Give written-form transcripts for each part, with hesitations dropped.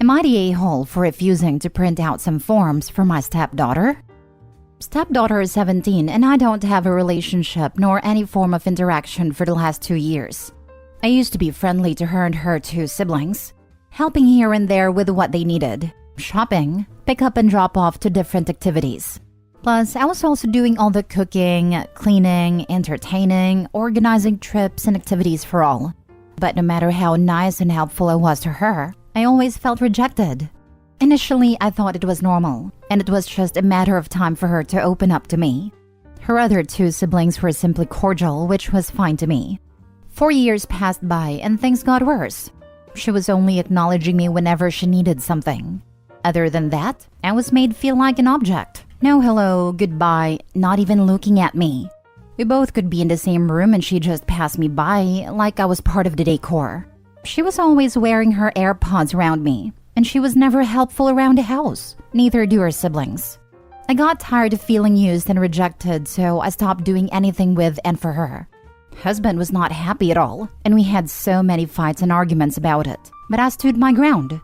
Am I the a-hole for refusing to print out some forms for my stepdaughter? Stepdaughter is 17 and I don't have a relationship nor any form of interaction for the last 2 years. I used to be friendly to her and her 2 siblings, helping here and there with what they needed, shopping, pick up and drop off to different activities. Plus, I was also doing all the cooking, cleaning, entertaining, organizing trips and activities for all. But no matter how nice and helpful I was to her, I always felt rejected. Initially, I thought it was normal, and it was just a matter of time for her to open up to me. Her other 2 siblings were simply cordial, which was fine to me. 4 years passed by and things got worse. She was only acknowledging me whenever she needed something. Other than that, I was made feel like an object. No hello, goodbye, not even looking at me. We both could be in the same room and she just passed me by like I was part of the decor. She was always wearing her AirPods around me, and she was never helpful around the house. Neither do her siblings. I got tired of feeling used and rejected, so I stopped doing anything with and for her. Husband was not happy at all, and we had so many fights and arguments about it, but I stood my ground.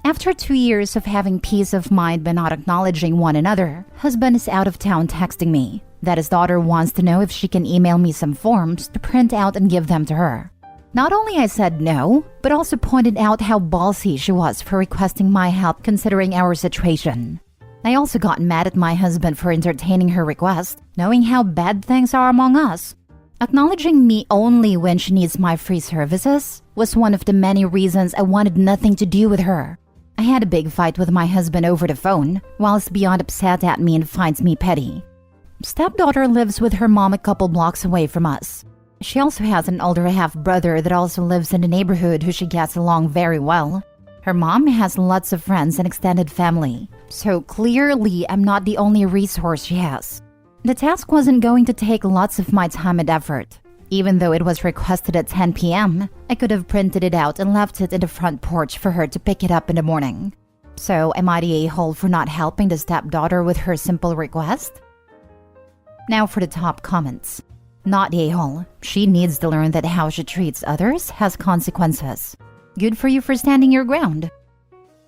After 2 years of having peace of mind by not acknowledging one another, husband is out of town texting me that his daughter wants to know if she can email me some forms to print out and give them to her. Not only I said no, but also pointed out how ballsy she was for requesting my help considering our situation. I also got mad at my husband for entertaining her request, knowing how bad things are among us. Acknowledging me only when she needs my free services was one of the many reasons I wanted nothing to do with her. I had a big fight with my husband over the phone, whilst beyond upset at me and finds me petty. Stepdaughter lives with her mom a couple blocks away from us. She also has an older half-brother that also lives in the neighborhood who she gets along very well. Her mom has lots of friends and extended family, so clearly I'm not the only resource she has. The task wasn't going to take lots of my time and effort. Even though it was requested at 10 p.m., I could have printed it out and left it in the front porch for her to pick it up in the morning. So am I the a-hole for not helping the stepdaughter with her simple request? Now for the top comments. Not the a-hole. She needs to learn that how she treats others has consequences. Good for you for standing your ground.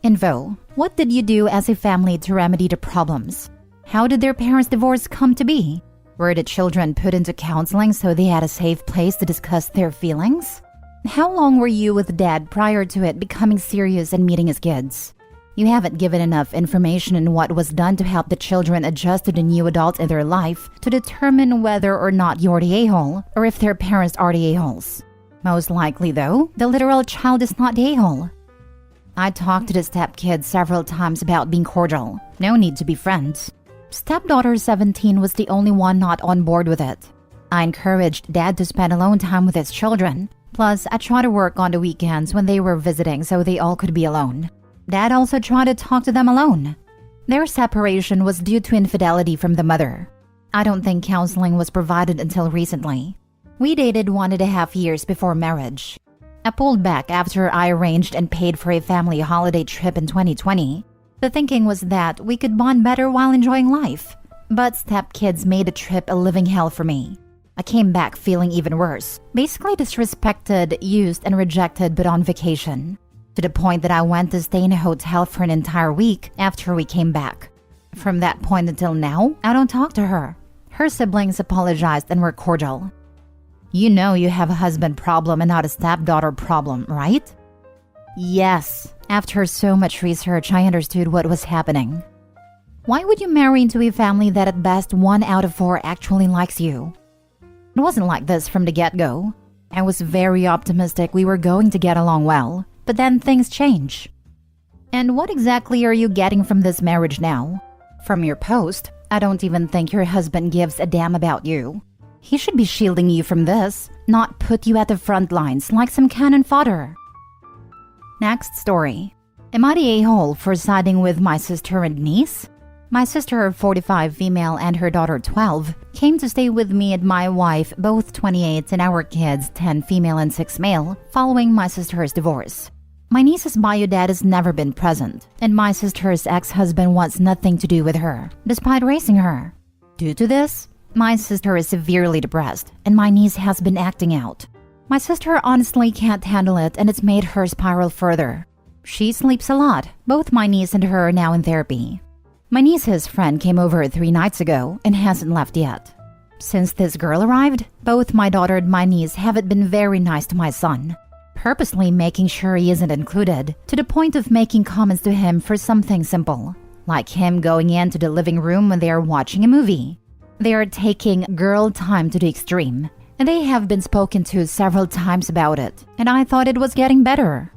Info. What did you do as a family to remedy the problems? How did their parents' divorce come to be? Were the children put into counseling so they had a safe place to discuss their feelings? How long were you with dad prior to it becoming serious and meeting his kids? You haven't given enough information on what was done to help the children adjust to the new adult in their life to determine whether or not you're the a-hole or if their parents are the a-holes. Most likely, though, the literal child is not the a-hole. I talked to the stepkid several times about being cordial. No need to be friends. Stepdaughter 17 was the only one not on board with it. I encouraged dad to spend alone time with his children. Plus, I tried to work on the weekends when they were visiting so they all could be alone. Dad also tried to talk to them alone. Their separation was due to infidelity from the mother. I don't think counseling was provided until recently. We dated 1.5 years before marriage. I pulled back after I arranged and paid for a family holiday trip in 2020. The thinking was that we could bond better while enjoying life. But stepkids made the trip a living hell for me. I came back feeling even worse, basically disrespected, used, and rejected but on vacation. To the point that I went to stay in a hotel for an entire week after we came back. From that point until now, I don't talk to her. Her siblings apologized and were cordial. You know you have a husband problem and not a stepdaughter problem, right? Yes. After so much research, I understood what was happening. Why would you marry into a family that at best 1 out of 4 actually likes you? It wasn't like this from the get-go. I was very optimistic we were going to get along well. But then things change. And what exactly are you getting from this marriage now? From your post, I don't even think your husband gives a damn about you. He should be shielding you from this, not put you at the front lines like some cannon fodder. Next story. Am I the a-hole for siding with my sister and niece? My sister, 45 female, and her daughter, 12, came to stay with me and my wife, both 28, and our kids, 10 female and 6 male, following my sister's divorce. My niece's bio dad has never been present, and my sister's ex-husband wants nothing to do with her, despite raising her. Due to this, my sister is severely depressed, and my niece has been acting out. My sister honestly can't handle it and it's made her spiral further. She sleeps a lot. Both my niece and her are now in therapy. My niece's friend came over 3 nights ago and hasn't left yet. Since this girl arrived, both my daughter and my niece haven't been very nice to my son, purposely making sure he isn't included, to the point of making comments to him for something simple, like him going into the living room when they are watching a movie. They are taking girl time to the extreme, and they have been spoken to several times about it, and I thought it was getting better.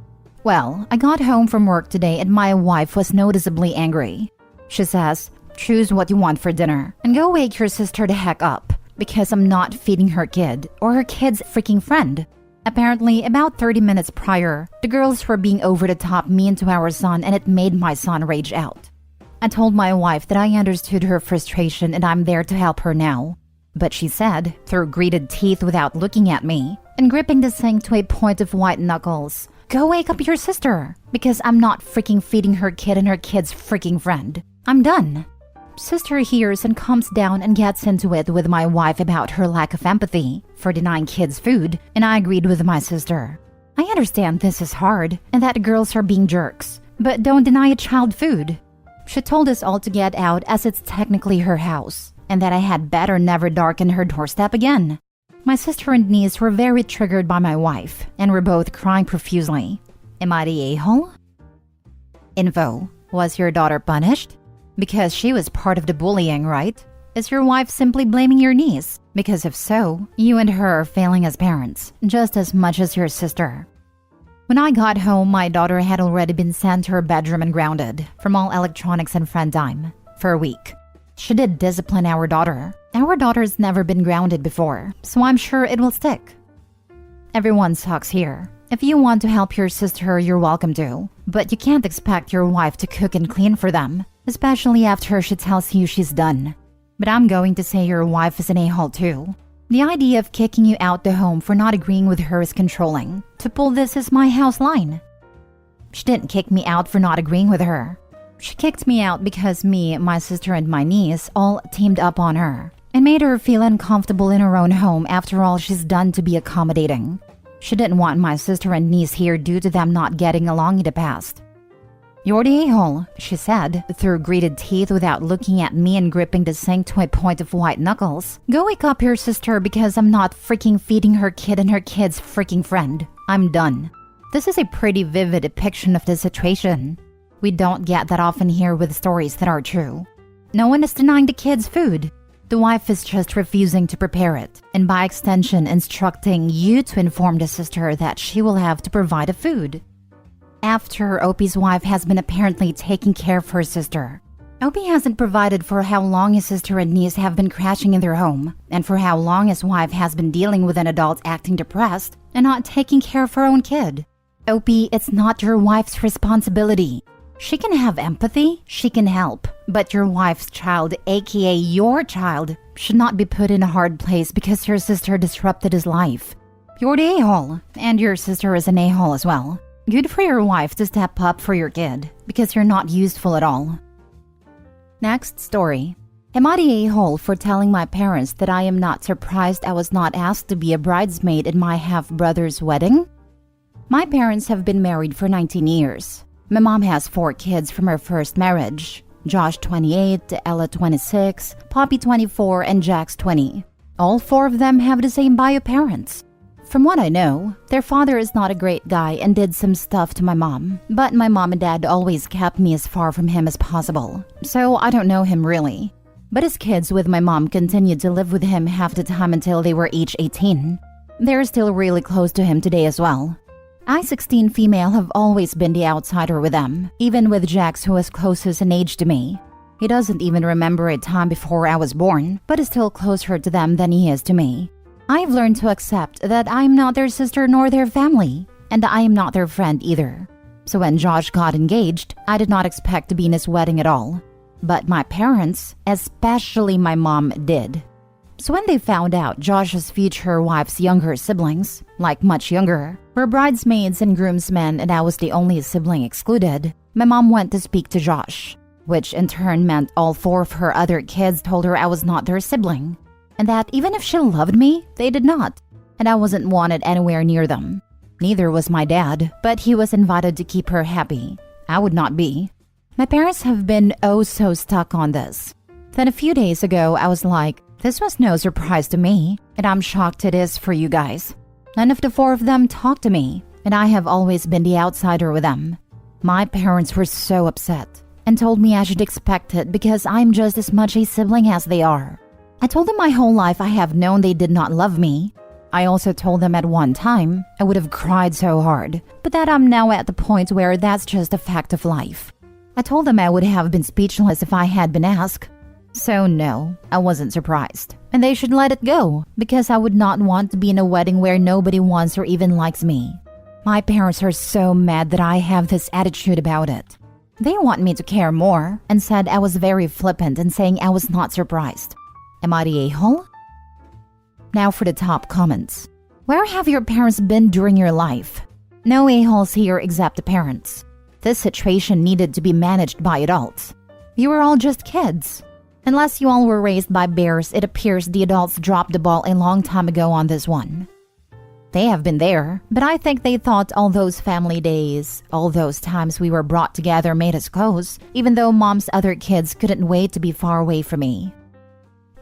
Well, I got home from work today and my wife was noticeably angry. She says, "Choose what you want for dinner and go wake your sister the heck up because I'm not feeding her kid or her kid's freaking friend." Apparently, about 30 minutes prior, the girls were being over the top mean to our son and it made my son rage out. I told my wife that I understood her frustration and I'm there to help her now. But she said, through gritted teeth without looking at me and gripping the sink to a point of white knuckles, "Go wake up your sister because I'm not freaking feeding her kid and her kid's freaking friend. I'm done." Sister hears and comes down and gets into it with my wife about her lack of empathy for denying kids food, and I agreed with my sister. I understand this is hard and that girls are being jerks, but don't deny a child food. She told us all to get out as it's technically her house, and that I had better never darken her doorstep again. My sister and niece were very triggered by my wife, and were both crying profusely. Am I the a-hole? Info. Was your daughter punished? Because she was part of the bullying, right? Is your wife simply blaming your niece? Because if so, you and her are failing as parents, just as much as your sister. When I got home, my daughter had already been sent to her bedroom and grounded from all electronics and friend time for a week. She did discipline our daughter. Our daughter's never been grounded before, so I'm sure it will stick. Everyone sucks here. If you want to help your sister, you're welcome to. But you can't expect your wife to cook and clean for them, especially after she tells you she's done. But I'm going to say your wife is an a-hole too. The idea of kicking you out the home for not agreeing with her is controlling. To pull this is my house line. She didn't kick me out for not agreeing with her. She kicked me out because me, my sister, and my niece all teamed up on her and made her feel uncomfortable in her own home after all she's done to be accommodating. She didn't want my sister and niece here due to them not getting along in the past. "You're the a-hole," she said, through gritted teeth without looking at me and gripping the sink to a point of white knuckles. "Go wake up your sister because I'm not freaking feeding her kid and her kid's freaking friend. I'm done." This is a pretty vivid depiction of the situation. We don't get that often here with stories that are true. No one is denying the kids food. The wife is just refusing to prepare it, and by extension instructing you to inform the sister that she will have to provide the food. After Opie's wife has been apparently taking care of her sister, Opie hasn't provided for how long his sister and niece have been crashing in their home, and for how long his wife has been dealing with an adult acting depressed and not taking care of her own kid. Opie, it's not your wife's responsibility. She can have empathy, she can help, but your wife's child, aka your child, should not be put in a hard place because your sister disrupted his life. You're the a-hole, and your sister is an a-hole as well. Good for your wife to step up for your kid, because you're not useful at all. Next story. Am I the a-hole for telling my parents that I am not surprised I was not asked to be a bridesmaid in my half-brother's wedding? My parents have been married for 19 years. My mom has 4 kids from her first marriage. Josh 28, Ella 26, Poppy 24, and Jax 20. All 4 of them have the same bio parents. From what I know, their father is not a great guy and did some stuff to my mom, but my mom and dad always kept me as far from him as possible, so I don't know him really. But his kids with my mom continued to live with him half the time until they were age 18. They're still really close to him today as well. I, 16 female, have always been the outsider with them, even with Jax, who is closest in age to me. He doesn't even remember a time before I was born, but is still closer to them than he is to me. I've learned to accept that I am not their sister nor their family, and I am not their friend either. So when Josh got engaged, I did not expect to be in his wedding at all. But my parents, especially my mom, did. So when they found out Josh's future wife's younger siblings, like much younger, were bridesmaids and groomsmen and I was the only sibling excluded, my mom went to speak to Josh, which in turn meant all 4 of her other kids told her I was not their sibling, and that even if she loved me, they did not. and I wasn't wanted anywhere near them. Neither was my dad, but he was invited to keep her happy. I would not be. My parents have been oh so stuck on this. Then a few days ago, I was like, this was no surprise to me, and I'm shocked it is for you guys. None of the four of them talked to me, and I have always been the outsider with them. My parents were so upset and told me I should expect it because I'm just as much a sibling as they are. I told them my whole life I have known they did not love me. I also told them at one time I would have cried so hard, but that I'm now at the point where that's just a fact of life. I told them I would have been speechless if I had been asked. So no, I wasn't surprised. And they should let it go, because I would not want to be in a wedding where nobody wants or even likes me. My parents are so mad that I have this attitude about it. They want me to care more and said I was very flippant in saying I was not surprised. Am I the a-hole? Now for the top comments. Where have your parents been during your life? No a-holes here except the parents. This situation needed to be managed by adults. You were all just kids. Unless you all were raised by bears, it appears the adults dropped the ball a long time ago on this one. They have been there, but I think they thought all those family days, all those times we were brought together made us close, even though mom's other kids couldn't wait to be far away from me.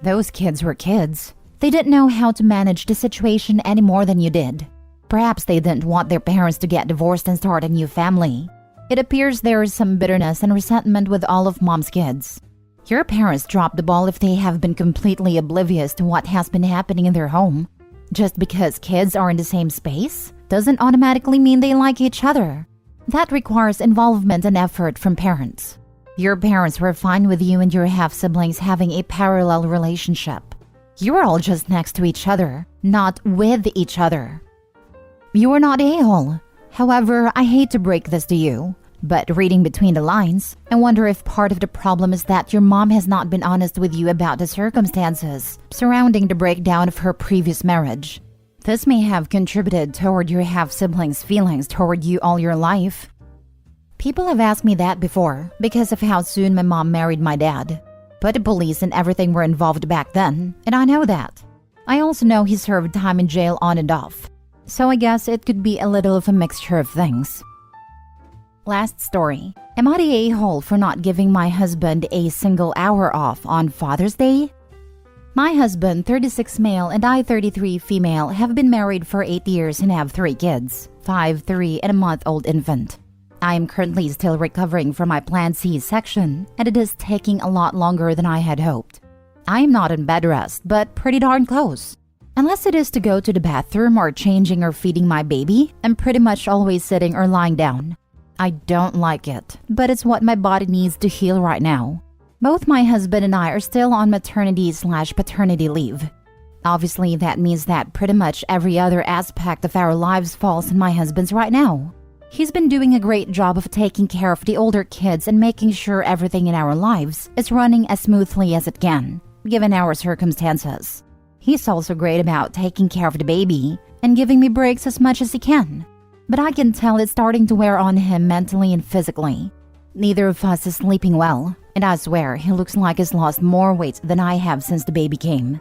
Those kids were kids. They didn't know how to manage the situation any more than you did. Perhaps they didn't want their parents to get divorced and start a new family. It appears there is some bitterness and resentment with all of mom's kids. Your parents dropped the ball if they have been completely oblivious to what has been happening in their home. Just because kids are in the same space doesn't automatically mean they like each other. That requires involvement and effort from parents. Your parents were fine with you and your half-siblings having a parallel relationship. You were all just next to each other, not with each other. You are not a-hole. However, I hate to break this to you, but reading between the lines, I wonder if part of the problem is that your mom has not been honest with you about the circumstances surrounding the breakdown of her previous marriage. This may have contributed toward your half-siblings' feelings toward you all your life. People have asked me that before because of how soon my mom married my dad. But the police and everything were involved back then, and I know that. I also know he served time in jail on and off. So I guess it could be a little of a mixture of things. Last story. Am I the a-hole for not giving my husband a single hour off on Father's Day? My husband, 36 male, and I, 33 female, have been married for 8 years and have 3 kids, 5, 3, and a month-old infant. I am currently still recovering from my planned C-section, and it is taking a lot longer than I had hoped. I am not in bed rest, but pretty darn close. Unless it is to go to the bathroom or changing or feeding my baby, I'm pretty much always sitting or lying down. I don't like it, but it's what my body needs to heal right now. Both my husband and I are still on maternity/paternity leave. Obviously, that means that pretty much every other aspect of our lives falls in my husband's right now. He's been doing a great job of taking care of the older kids and making sure everything in our lives is running as smoothly as it can, given our circumstances. He's also great about taking care of the baby and giving me breaks as much as he can. But I can tell it's starting to wear on him mentally and physically. Neither of us is sleeping well, and I swear he looks like he's lost more weight than I have since the baby came.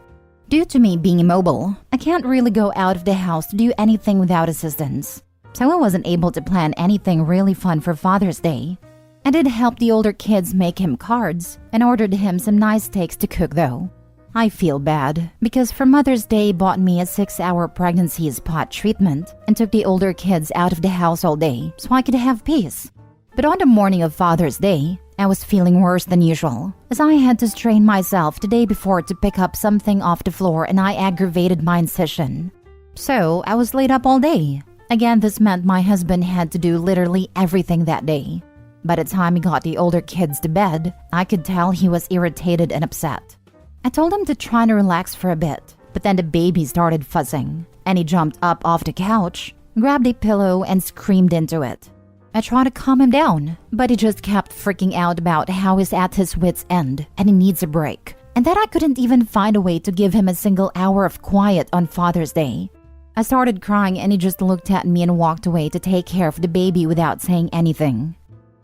Due to me being immobile, I can't really go out of the house to do anything without assistance. So I wasn't able to plan anything really fun for Father's Day. I did help the older kids make him cards and ordered him some nice steaks to cook though. I feel bad because for Mother's Day bought me a 6-hour pregnancy spot treatment and took the older kids out of the house all day so I could have peace. But on the morning of Father's Day, I was feeling worse than usual as I had to strain myself the day before to pick up something off the floor and I aggravated my incision. So I was laid up all day. Again, this meant my husband had to do literally everything that day. By the time he got the older kids to bed, I could tell he was irritated and upset. I told him to try to relax for a bit, but then the baby started fussing, and he jumped up off the couch, grabbed a pillow, and screamed into it. I tried to calm him down, but he just kept freaking out about how he's at his wit's end and he needs a break, and that I couldn't even find a way to give him a single hour of quiet on Father's Day. I started crying and he just looked at me and walked away to take care of the baby without saying anything.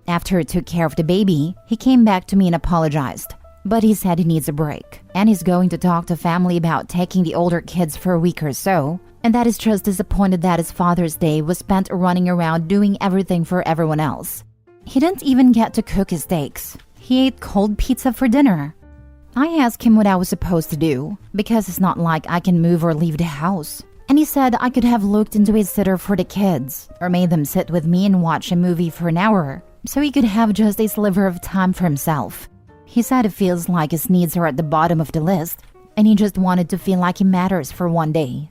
After he took care of the baby, he came back to me and apologized. But he said he needs a break, and he's going to talk to family about taking the older kids for a week or so, And that is just disappointed that his Father's Day was spent running around doing everything for everyone else. He didn't even get to cook his steaks. He ate cold pizza for dinner. I asked him what I was supposed to do, because it's not like I can move or leave the house. And he said I could have looked into a sitter for the kids, or made them sit with me and watch a movie for an hour, so he could have just a sliver of time for himself. He said it feels like his needs are at the bottom of the list, and he just wanted to feel like he matters for one day.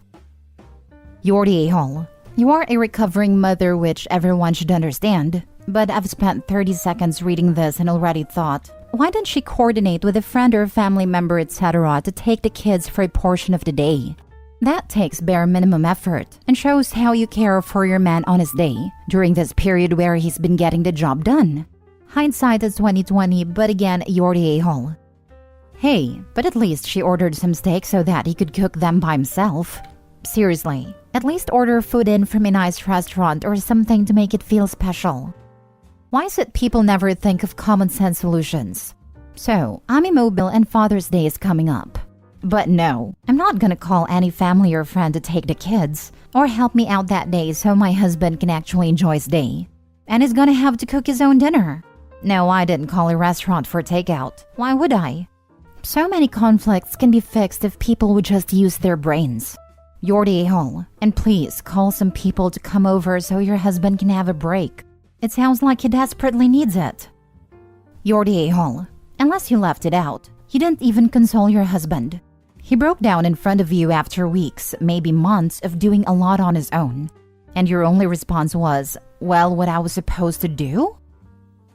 You're the a-hole. You are a recovering mother, which everyone should understand. But I've spent 30 seconds reading this and already thought, why didn't she coordinate with a friend or family member, etc. to take the kids for a portion of the day? That takes bare minimum effort and shows how you care for your man on his day during this period where he's been getting the job done. Hindsight is 2020, but again, you're the a-hole. Hey, but at least she ordered some steak so that he could cook them by himself. Seriously, at least order food in from a nice restaurant or something to make it feel special. Why is it people never think of common sense solutions? So, I'm immobile and Father's Day is coming up. But no, I'm not gonna call any family or friend to take the kids or help me out that day so my husband can actually enjoy his day. And he's gonna have to cook his own dinner. No, I didn't call a restaurant for takeout. Why would I? So many conflicts can be fixed if people would just use their brains. You're the a-hole, and please call some people to come over so your husband can have a break. It sounds like he desperately needs it. You're the a-hole. Unless you left it out, you didn't even console your husband. He broke down in front of you after weeks, maybe months of doing a lot on his own. And your only response was, well, what I was supposed to do?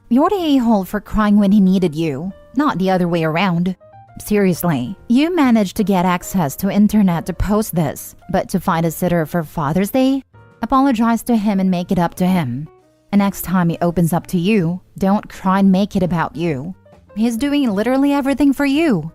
You're the a-hole for crying when he needed you, not the other way around. Seriously, you managed to get access to internet to post this, but to find a sitter for Father's Day? Apologize to him and make it up to him. And next time he opens up to you, don't try and make it about you. He's doing literally everything for you.